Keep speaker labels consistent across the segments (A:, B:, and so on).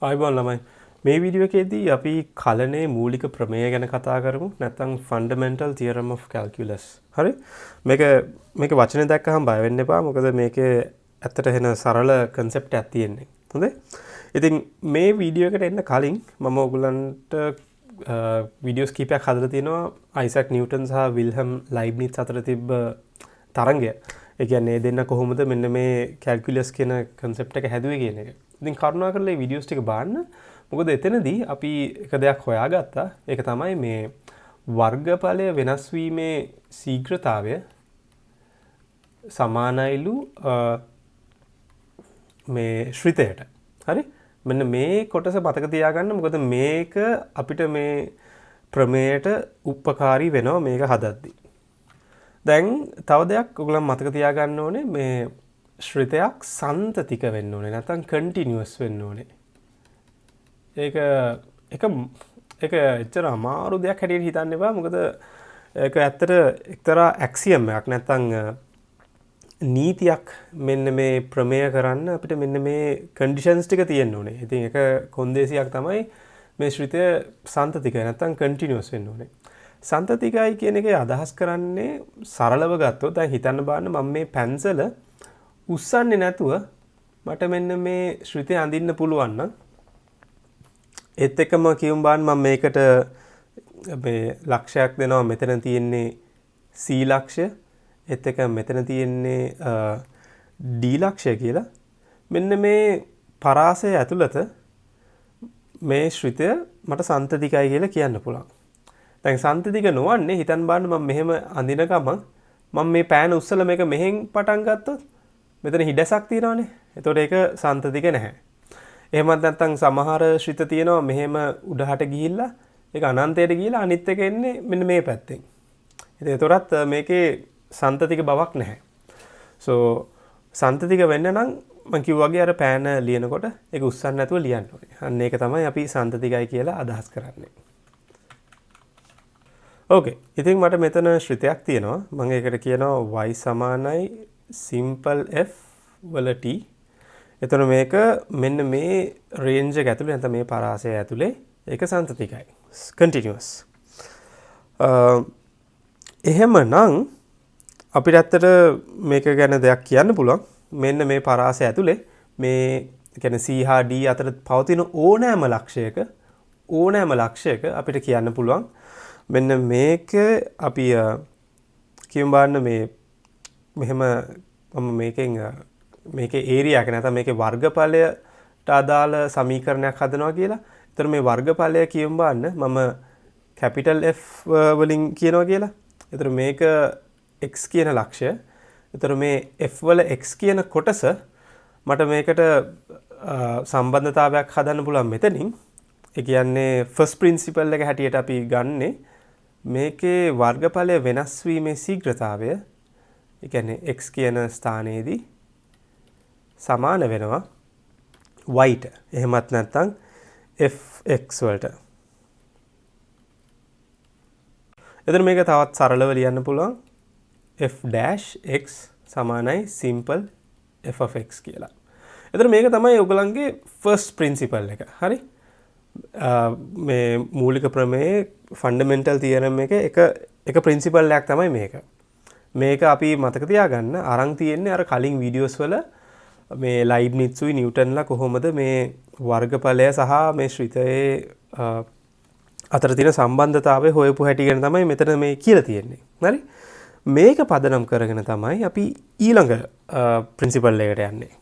A: ආයිබෝන් ළමයි. මේ වීඩියෝ එකේදී අපි කලනයේ මූලික ප්‍රමේය ගැන කතා කරමු. නැත්නම් fundamental theorem of calculus. හරි? මේක වචනේ දැක්කහම බය වෙන්න එපා. මොකද මේකේ ඇත්තට එන සරල concept එකක් තියෙන්නේ. හොඳයි? ඉතින් මේ වීඩියෝ එකට එන්න කලින් මම ඔයගලන්ට වීඩියෝස් කීපයක් හදලා තියෙනවා අයිසැක් නිව්ටන් සහ විල්හෙම් ලයිබ්නිට්ස් අතර තිබ්බ තරංගය. ඒ කියන්නේ දෙන්න කොහොමද මෙන්න මේ calculus කියන concept එක හැදුවේ කියන එක. ඉතින් කරුණාකරලා මේ වීඩියෝස් ටික බලන්න. මොකද එතනදී අපි එක දෙයක් හොයාගත්තා. ඒක තමයි මේ වර්ගඵලය වෙනස් වීමේ ශීඝ්‍රතාවය සමානයිලු මේ ශ්‍රිතයට. හරි? මෙන්න මේ කොටස මතක තියාගන්න. මොකද මේක අපිට මේ ප්‍රමේයට උපකාරී වෙනවා මේක හදද්දී. දැන් තව දෙයක් ඔයගොල්ලන් මතක තියාගන්න ඕනේ මේ ශ්‍රිතයක් සන්තතික වෙන්න ඕනේ නැත්නම් කන්ටිනියස් වෙන්න ඕනේ. ඒක එච්චර අමාරු දෙයක් හැටියට හිතන්න එපා. මොකද ඒක ඇත්තට එක්තරා ඇක්සියම් එකක් නැත්නම් නීතියක් මෙන්න මේ ප්‍රමේය කරන්න අපිට මෙන්න මේ කන්ඩිෂන්ස් ටික තියෙන්න ඕනේ. ඉතින් ඒක කොන්දේසියක් තමයි මේ ශ්‍රිතය සන්තතික නැත්නම් කන්ටිනියස් වෙන්න ඕනේ. සන්තතිකයි කියන එකේ අදහස් කරන්නේ සරලව ගත්තොත් දැන් හිතන්න බලන්න මම මේ පැන්සල උස්සන්නේ නැතුව මට මෙන්න මේ ශ්‍රිතය අඳින්න පුළුවන් නම් ඒත් එක්කම කියමු බලන්න මම මේකට මේ ලක්ෂයක් දෙනවා මෙතන තියෙන්නේ C ලක්ෂය ඒත් එක්ක මෙතන තියෙන්නේ D ලක්ෂය කියලා මෙන්න මේ පරාසය ඇතුළත මේ ශ්‍රිතය මට සන්තතිකයි කියලා කියන්න පුළුවන්. දැන් සන්තතික නොවන්නේ හිතන්න බලන්න මම මෙහෙම අඳින ගමන් මම මේ පෑන උස්සලා මේක මෙහෙන් පටන් ගත්තොත් මෙතන හිඩැසක් තියෙනවානේ. එතකොට ඒක සන්තතික නැහැ. එහෙමත් නැත්නම් සමහර ශ්‍රිත තියෙනවා මෙහෙම උඩහට ගිහිල්ලා ඒක අනන්තයට ගිහිල්ලා අනිත් එක එන්නේ මෙන්න මේ පැත්තෙන්. ඉතින් ඒතරත් මේකේ සන්තතික බවක් නැහැ. සන්තතික වෙන්න නම් මම කිව්වා වගේ අර පෑන ලියනකොට ඒක උස්සන්න නැතුව ලියන්න ඕනේ. අන්න ඒක තමයි අපි සන්තතිකයි කියලා අදහස් කරන්නේ. ඕකේ. ඉතින් මට මෙතන ශ්‍රිතයක් තියෙනවා. මම ඒකට කියනවා y සමානයි simple f වල t. එතන මේක මෙන්න මේ රේන්ජ් එක ඇතුලේ නැත්නම් මේ පරාසය ඇතුලේ ඒක සන්තතිකයි. continuous. එහෙමනම් අපිට ඇත්තට මේක ගැන දෙයක් කියන්න පුළුවන්. මෙන්න මේ පරාසය ඇතුලේ මේ කියන්නේ C හා D අතර පවතින ඕනෑම ලක්ෂයක අපිට කියන්න පුළුවන්. මෙන්න මේක අපි කියමු බලන්න මේ මෙහෙම මම මේකේ ඒරියා එක නැත්නම් මේකේ වර්ගඵලයට අදාළ සමීකරණයක් හදනවා කියලා. ඒතර මේ වර්ගඵලය කියමු බලන්න මම කැපිටල් F වලින් කියනවා කියලා. ඒතර මේක x කියන ලක්ෂය. ඒතර මේ f වල x කියන කොටස මට මේකට සම්බන්ධතාවයක් හදන්න පුළුවන් මෙතනින්. ඒ කියන්නේ ෆස්ට් ප්‍රින්සිපල් එක හැටියට අපි ගන්නේ මේකේ වර්ගඵලය වෙනස් වීමේ ශීඝ්‍රතාවය ඒ කියන්නේ x කියන ස්ථානයේදී සමාන වෙනවා y ට. එහෙමත් නැත්නම් fx වලට. එතන මේක තවත් සරලව ලියන්න පුළුවන් f dash x සමානයි simple f of x කියලා. එතන මේක තමයි ඔයගලන්ගේ first principle එක. හරි? මේ මූලික ප්‍රමේයේ ෆන්ඩමෙන්ටල් තියරම් එක ප්‍රින්සිපල් එකක් තමයි මේක. මේක අපි මතක තියාගන්න අරන් තියෙන්නේ අර කලින් වීඩියෝස් වල මේ ලයිබ්නිට්ස්ුයි නිව්ටන්ලා කොහොමද මේ වර්ගඵලය සහ මේ ශ්‍රිතයේ අතර තියෙන සම්බන්ධතාවය හොයපු හැටි ගැන තමයි මෙතන මේ කියලා තියෙන්නේ. හරි? මේක පදනම් කරගෙන තමයි අපි ඊළඟ ප්‍රින්සිපල් එකට යන්නේ.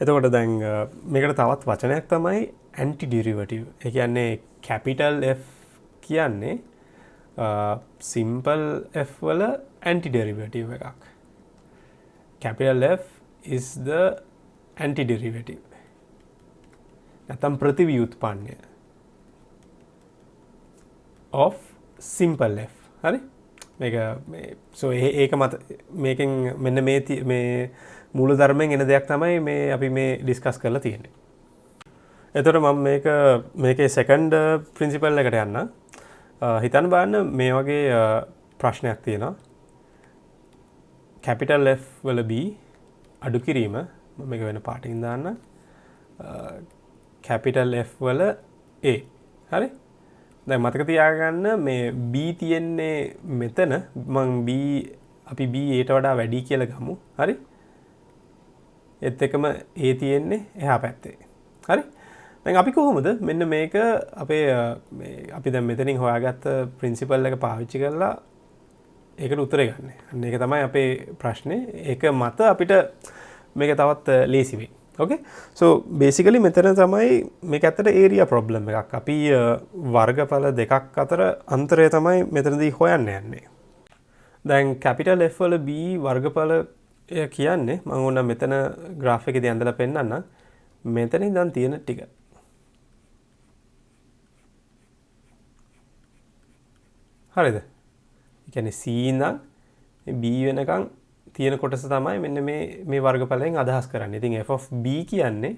A: එතකොට දැන් මේකට තවත් වචනයක් තමයි ඇන්ටි ඩෙරිවටිව්. ඒ කියන්නේ කැපිටල් F කියන්නේ සිම්පල් F වල ඇන්ටි ඩෙරිවටිව් එකක්. capital F is the anti derivative. නැත්නම් ප්‍රතිව්‍යුත්පන්නය of simple F. හරි? මේක ඒක මත මේකෙන් මෙන්න මේ මූල ධර්මයෙන් එන දෙයක් තමයි මේ අපි මේ ඩිස්කස් කරලා තියෙන්නේ. එතකොට මම මේකේ සෙකන්ඩ් ප්‍රින්සිපල් එකට යන්න. හිතන්න බලන්න මේ වගේ ප්‍රශ්නයක් තියෙනවා. capital F වල B අඩු කිරීම මම මේක වෙන පාටකින් දාන්න. කැපිටල් F වල A. හරි? දැන් මතක තියාගන්න මේ B තියෙන්නේ මෙතන. අපි B ඊට වඩා වැඩි කියලා ගමු. හරි? ඒත් එකම A තියෙන්නේ එහා පැත්තේ. හරි? දැන් අපි කොහොමද මෙන්න මේක අපි දැන් මෙතනින් හොයාගත්ත ප්‍රින්සිපල් එක පාවිච්චි කරලා ඒකට උත්තරේ ගන්න. අන්න ඒක තමයි අපේ ප්‍රශ්නේ. ඒක මත අපිට මේක තවත් ලේසි වෙයි. Okay? So basically මෙතන තමයි මේක ඇත්තට area problem එකක්. අපි වර්ගඵල දෙකක් අතර අන්තරය තමයි මෙතනදී හොයන්න යන්නේ. දැන් capital F වල B වර්ගඵල කියන්නේ මම ඕන මෙතන graph එකේදී ඇඳලා පෙන්නන්නම්. මෙතන ඉඳන් තියෙන ටික. හරිද? ඒ කියන්නේ C ඉඳන් B වෙනකන් තියෙන කොටස තමයි මෙන්න මේ වර්ගඵලයෙන් අදහස් කරන්නේ. ඉතින් f of b කියන්නේ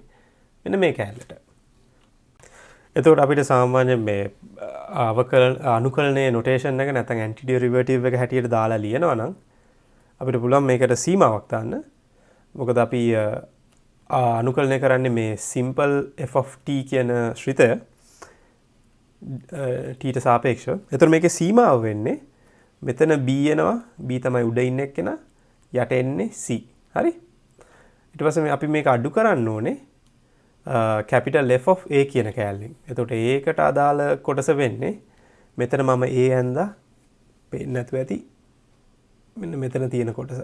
A: මෙන්න මේ කැලලට. එතකොට අපිට සාමාන්‍යයෙන් මේ අනුකලනයේ නොටේෂන් එක නැත්නම් ඇන්ටි ඩෙරිවේටිව් එක හැටියට දාලා ලියනවා නම් අපිට පුළුවන් මේකට සීමාවක් දාන්න. මොකද අපි අනුකලනය කරන්නේ මේ simple f of t කියන ශ්‍රිතය t ට සාපේක්ෂව. එතකොට මේකේ සීමාව වෙන්නේ මෙතන b එනවා. b තමයි උඩ ඉන්න එක්කෙනා. යට එන්නේ C. හරි? ඊට පස්සේ අපි මේක අඩු කරන්න ඕනේ capital F of A කියන කැලලෙන්. එතකොට ඒකට අදාළ කොටස වෙන්නේ මෙතන මම A ඇඳලා පේන්නේ නැතුව ඇති. මෙන්න මෙතන තියෙන කොටස.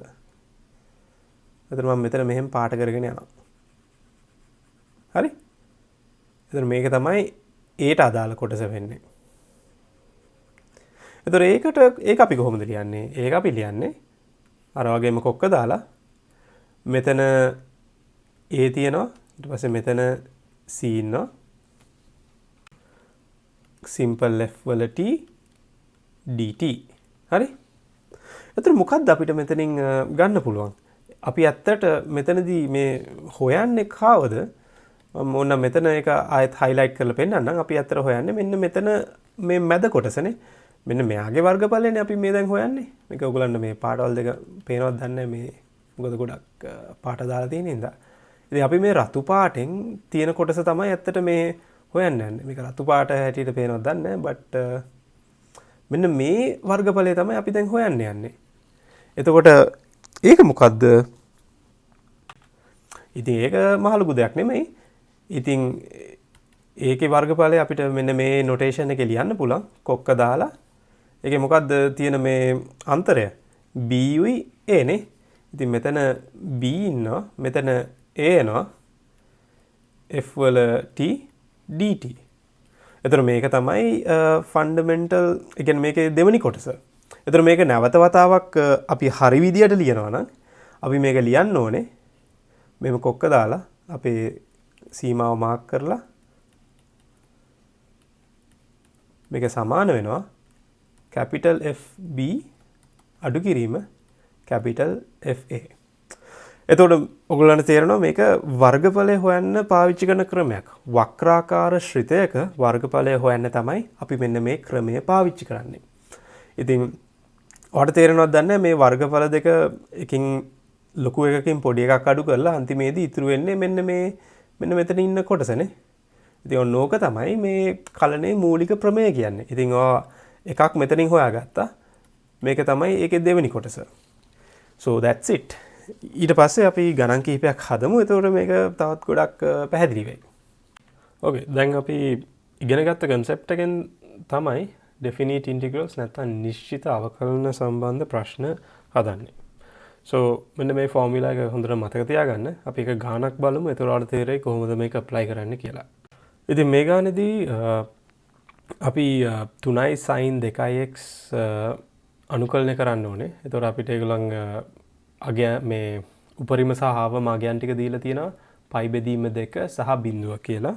A: එතන මම මෙතන මෙහෙම පාට කරගෙන යනවා. හරි? එතන මේක තමයි A ට අදාළ කොටස වෙන්නේ. එතකොට ඒක අපි කොහොමද ලියන්නේ? ඒක අපි ලියන්නේ අර වගේම කොක්ක දාලා මෙතන A තියෙනවා ඊට පස්සේ මෙතන C ඉන්නවා simple f වල t dt හරි එතකොට මොකක්ද අපිට මෙතනින් ගන්න පුළුවන් අපි ඇත්තට මෙතනදී මේ හොයන්නේ කාවද මම ඕන මෙතන එක ආයෙත් highlight කරලා පෙන්නන්නම් අපි ඇත්තට හොයන්නේ මෙන්න මෙතන මේ මැද කොටසනේ මෙන්න මෙයාගේ වර්ගඵලයනේ අපි මේ දැන් හොයන්නේ. මේක ඔයගොල්ලන්ට මේ පාටවල් දෙක පේනවද දන්නේ මේ මොකද ගොඩක් පාට දාලා තියෙන නිසා. ඉතින් අපි මේ රතු පාටෙන් තියෙන කොටස තමයි ඇත්තට මේ හොයන්න යන්නේ. මේක රතු පාට හැටියට පේනවද දන්නේ but මෙන්න මේ වර්ගඵලය තමයි අපි දැන් හොයන්න යන්නේ. එතකොට ඒක මොකද්ද? ඉතින් ඒක මහ ලොකු දෙයක් නෙමෙයි. ඉතින් ඒකේ වර්ගඵලය අපිට මෙන්න මේ නොටේෂන් එකේ ලියන්න පුළුවන්. කොක්ක දාලා ඒකේ මොකද්ද තියෙන මේ අන්තරය b උයි a නේ. ඉතින් මෙතන b ඉන්නවා මෙතන a එනවා f වල t dt. එතකොට මේක තමයි ෆන්ඩමෙන්ටල් ඒ කියන්නේ මේකේ දෙවෙනි කොටස. එතකොට මේක නැවත වතාවක් අපි හරි විදියට ලියනවා නම් අපි මේක ලියන්න ඕනේ මෙහෙම කොක්ක දාලා අපේ සීමාව මාක් කරලා මේක සමාන වෙනවා capital FB අඩු කිරීම capital FA. එතකොට ඔයගොල්ලන්ට තේරෙනවා මේක වර්ගඵලය හොයන්න පාවිච්චි කරන ක්‍රමයක්. වක්‍රාකාර ශ්‍රිතයක වර්ගඵලය හොයන්න තමයි අපි මෙන්න මේ ක්‍රමය පාවිච්චි කරන්නේ. ඉතින් ඔයාලට තේරෙනවද දන්නේ මේ වර්ගඵල දෙක එකින් ලොකු එකකින් පොඩි එකක් අඩු කරලා අන්තිමේදී ඉතුරු වෙන්නේ මෙන්න මෙතන ඉන්න කොටසනේ. ඉතින් ඔන්න ඕක තමයි මේ කලනයේ මූලික ප්‍රමේය කියන්නේ. ඉතින් ඔයා එකක් මෙතනින් හොයාගත්තා. මේක තමයි ඒකේ දෙවෙනි කොටස. So that's it. ඊට පස්සේ අපි ගණන් කිහිපයක් හදමු. එතකොට මේක තවත් ගොඩක් පැහැදිලි වෙයි. Okay, දැන් අපි ඉගෙන ගත්ත concept එකෙන් තමයි definite integrals නැත්නම් නිශ්චිත අවකලන සම්බන්ධ ප්‍රශ්න හදන්නේ. So මෙන්න මේ ෆෝමියුලා එක හොඳට මතක තියාගන්න. අපි එක ගානක් බලමු. එතකොට ඔයාලට තේරෙයි කොහොමද මේක apply කරන්න කියලා. ඉතින් මේ ගානේදී අපි 3යි sin 2x අනුකලනය කරන්න ඕනේ. එතකොට අපිට ඒගොල්ලන් අගය මේ උපරිම සහ ආවම අගයන් ටික දීලා තියෙනවා. පයි බෙදීම 2 සහ බිඳුව කියලා.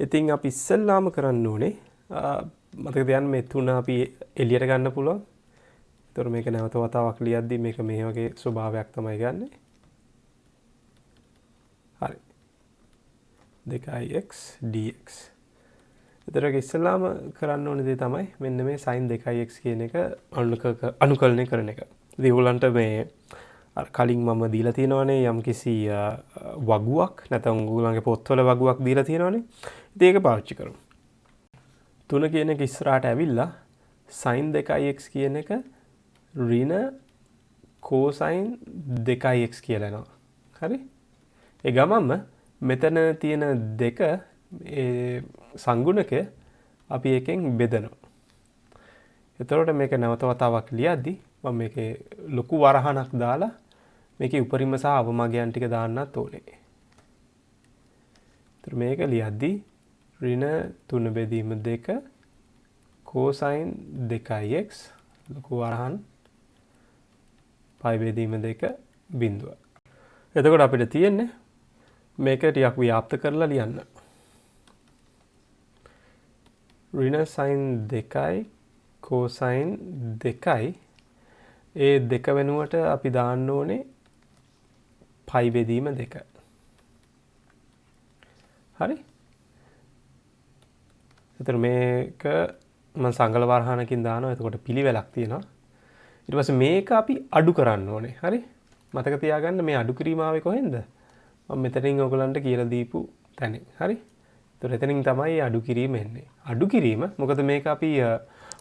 A: ඉතින් අපි ඉස්සෙල්ලාම කරන්න ඕනේ මතක තියාගන්න මේ 3 අපි එළියට ගන්න පුළුවන්. එතකොට මේක නැවත වතාවක් ලියද්දි මේක මේ වගේ ස්වභාවයක් තමයි ගන්නෙ. හරි. 2x dx. එතකොට ඉස්සෙල්ලාම කරන්න ඕනේ දේ තමයි මෙන්න මේ sin 2x කියන එක අනුකලනය කරන එක. ඉතින් ඒගොල්ලන්ට මේ කලින් මම දීලා තියෙනවනේ යම්කිසි වගුවක් නැත්නම් ඔයගොල්ලන්ගේ පොත්වල වගුවක් දීලා තියෙනවනේ. ඉතින් ඒක පාවිච්චි කරමු. 3 කියන එක ඉස්සරහට ඇවිල්ලා sin 2x කියන එක ඍණ cosine 2x කියලා එනවා. හරි? ඒ ගමන්ම මෙතන තියෙන 2 ඒ සංගුණකය අපි එකෙන් බෙදනවා. එතකොට මේක නැවත වතාවක් ලියද්දි මම මේකේ ලොකු වරහණක් දාලා මේකේ උපරිම සහ අවමගයන් ටික දාන්නත් ඕනේ. ඒතර මේක ලියද්දි ඍණ 3 බෙදීම 2 cosine 2x ලොකු වරහන් පයි බෙදීම 2 බිඳුව. එතකොට අපිට තියෙන්නේ මේක ටිකක් ව්‍යාප්ත කරලා ලියන්න. ඍණ sin 2යි cosine 2යි ඒ දෙක වෙනුවට අපි දාන්න ඕනේ පයි බෙදීම 2. හරි? එතන මේක මම සංගල වරහණකින් දානවා. එතකොට පිළිවෙලක් තියෙනවා. ඊට පස්සේ මේක අපි අඩු කරන්න ඕනේ. හරි? මතක තියාගන්න මේ අඩු කිරීම ආවේ කොහෙන්ද? මම මෙතනින් ඔයගලන්ට කියලා දීපු තැනින්. හරි? ඒතර එතනින් තමයි අඩු කිරීම එන්නේ. අඩු කිරීම මොකද මේක අපි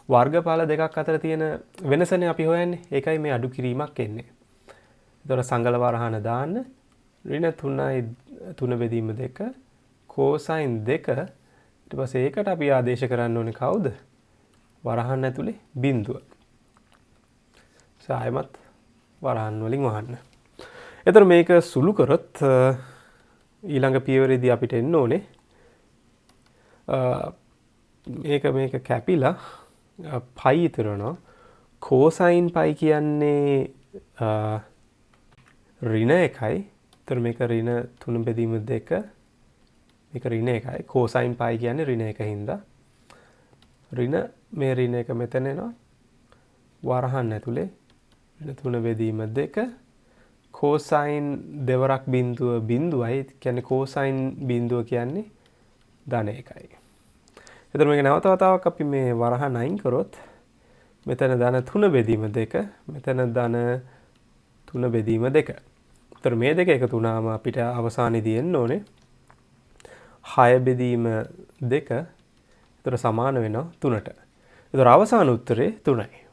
A: වර්ගඵල දෙකක් අතර තියෙන වෙනසනේ අපි හොයන්නේ. ඒකයි මේ අඩු කිරීමක් එන්නේ. ඒතර සංගල වරහණ දාන්න ඍණ 3යි 3 බෙදීම 2 cosine 2 ඊට පස්සේ ඒකට අපි ආදේශ කරන්න ඕනේ කවුද? වරහන් ඇතුලේ බිඳුව. සායමත් වරහන් වලින් වහන්න. එතකොට මේක සුළු කරොත් ඊළඟ පියවරේදී අපිට එන්න ඕනේ මේක කැපිලා පයි ඉතුරුනවා. cosine පයි කියන්නේ ඍණ 1යි. එතකොට මේක ඍණ 3 බෙදීම 2 මේක ඍණ 1යි. cosine පයි කියන්නේ ඍණ 1 හින්දා ඍණ මේ ඍණ 1 මෙතන එනවා. වරහන් ඇතුලේ ඍණ 3 බෙදීම 2 cosine දෙවරක් බිඳුව බිඳුවයි කියන්නේ cosine බිඳුව කියන්නේ ධන 1යි. එතකොට මේක නැවත වතාවක් අපි මේ වරහන් අයින් කරොත් මෙතන ධන 3 බෙදීම 2 මෙතන ධන 3 බෙදීම 2. එතකොට මේ දෙක එකතු වුණාම අපිට අවසානයේදී එන්න ඕනේ 6 බෙදීම 2. එතකොට සමාන වෙනවා 3ට. එතකොට අවසාන උත්තරේ 3යි.